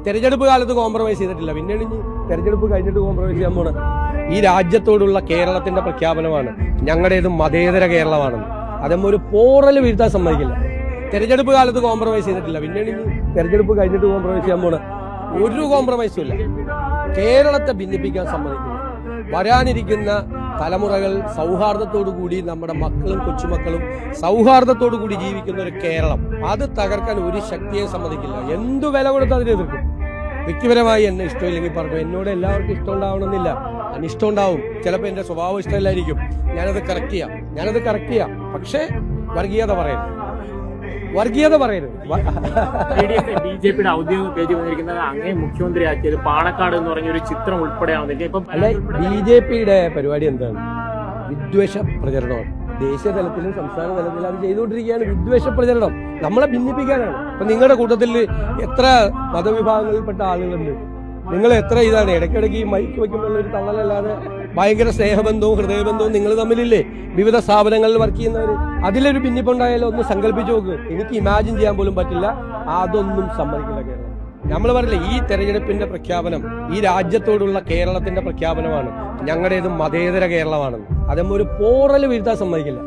തെരഞ്ഞെടുപ്പ് കാലത്ത് കോംപ്രമൈസ് ചെയ്തിട്ടില്ല, പിന്നീട് ഇനി തെരഞ്ഞെടുപ്പ് കഴിഞ്ഞിട്ട് കോംപ്രമൈസ് ചെയ്യാൻ പോണ ഈ രാജ്യത്തോടുള്ള കേരളത്തിന്റെ പ്രഖ്യാപനമാണ് ഞങ്ങളുടേത് മതേതര കേരളമാണെന്ന്. അതമ്മ ഒരു പോറൽ വീഴ്ത്താൻ സമ്മതിക്കില്ല. തെരഞ്ഞെടുപ്പ് കാലത്ത് കോംപ്രമൈസ് ചെയ്തിട്ടില്ല, പിന്നീട് ഇനി തെരഞ്ഞെടുപ്പ് കഴിഞ്ഞിട്ട് കോംപ്രമൈസ് ചെയ്യാൻ പോണ ഒരു കോംപ്രമൈസും ഇല്ല. കേരളത്തെ ഭിന്നിപ്പിക്കാൻ സമ്മതിക്കില്ല. വരാനിരിക്കുന്ന തലമുറകൾ സൗഹാർദ്ദത്തോടു കൂടി, നമ്മുടെ മക്കളും കൊച്ചുമക്കളും സൗഹാർദ്ദത്തോടു കൂടി ജീവിക്കുന്ന ഒരു കേരളം, അത് തകർക്കാൻ ഒരു ശക്തിയെ സമ്മതിക്കില്ല. എന്തു വില കൊടുത്ത് അതിനെ എതിർക്കും. വ്യക്തിപരമായി എന്നെ ഇഷ്ടമില്ലെങ്കിൽ പറഞ്ഞു, എന്നോട് എല്ലാവർക്കും ഇഷ്ടം ഉണ്ടാവണമെന്നില്ല, അനിഷ്ടം ഉണ്ടാവും. ചിലപ്പോൾ എന്റെ സ്വഭാവം ഇഷ്ടമല്ലായിരിക്കും. ഞാനത് കറക്റ്റ് ചെയ്യാം. പക്ഷേ വർഗീയത പറയരുത്. ബിജെപിയുടെ ഔദ്യോഗിക പേജ് വന്നിരിക്കുന്നത് അങ്ങേ മുഖ്യമന്ത്രിയാക്കിയത് പാണക്കാട് എന്ന് പറഞ്ഞ ഒരു ചിത്രം ഉൾപ്പെടെയാണ്. അല്ല, ബിജെപിയുടെ പരിപാടി എന്താണ്? വിദ്വേഷ പ്രചരണമാണ്. ദേശീയ തലത്തിലും സംസ്ഥാന തലത്തിലും അത് ചെയ്തുകൊണ്ടിരിക്കുകയാണ്. വിദ്വേഷ പ്രചരണം നമ്മളെ ഭിന്നിപ്പിക്കാനാണ്. ഇപ്പൊ നിങ്ങളുടെ കൂട്ടത്തിൽ എത്ര മതവിഭാഗങ്ങളിൽപ്പെട്ട ആളുകളുണ്ട്, നിങ്ങൾ എത്ര ഇതാണ് ഇടയ്ക്കിടയ്ക്ക് ഈ മൈക്ക് വയ്ക്കുമ്പോൾ ഒരു തള്ളലല്ലാതെ ഭയങ്കര സ്നേഹബന്ധവും ഹൃദയബന്ധവും നിങ്ങൾ തമ്മിലില്ലേ? വിവിധ സ്ഥാപനങ്ങളിൽ വർക്ക് ചെയ്യുന്നവർ, അതിലൊരു ഭിന്നിപ്പുണ്ടായാലും ഒന്ന് സങ്കല്പിച്ചു നോക്ക്. എനിക്ക് ഇമാജിൻ ചെയ്യാൻ പോലും പറ്റില്ല. അതൊന്നും സമ്മതിക്കില്ല കേരളം. നമ്മൾ പറയില്ലേ, ഈ തെരഞ്ഞെടുപ്പിന്റെ പ്രഖ്യാപനം ഈ രാജ്യത്തോടുള്ള കേരളത്തിന്റെ പ്രഖ്യാപനമാണ് ഞങ്ങളുടേത് മതേതര കേരളമാണെന്ന്. അതമ്മ ഒരു പോറൽ വീഴ്ത്താൻ സമ്മതിക്കില്ല.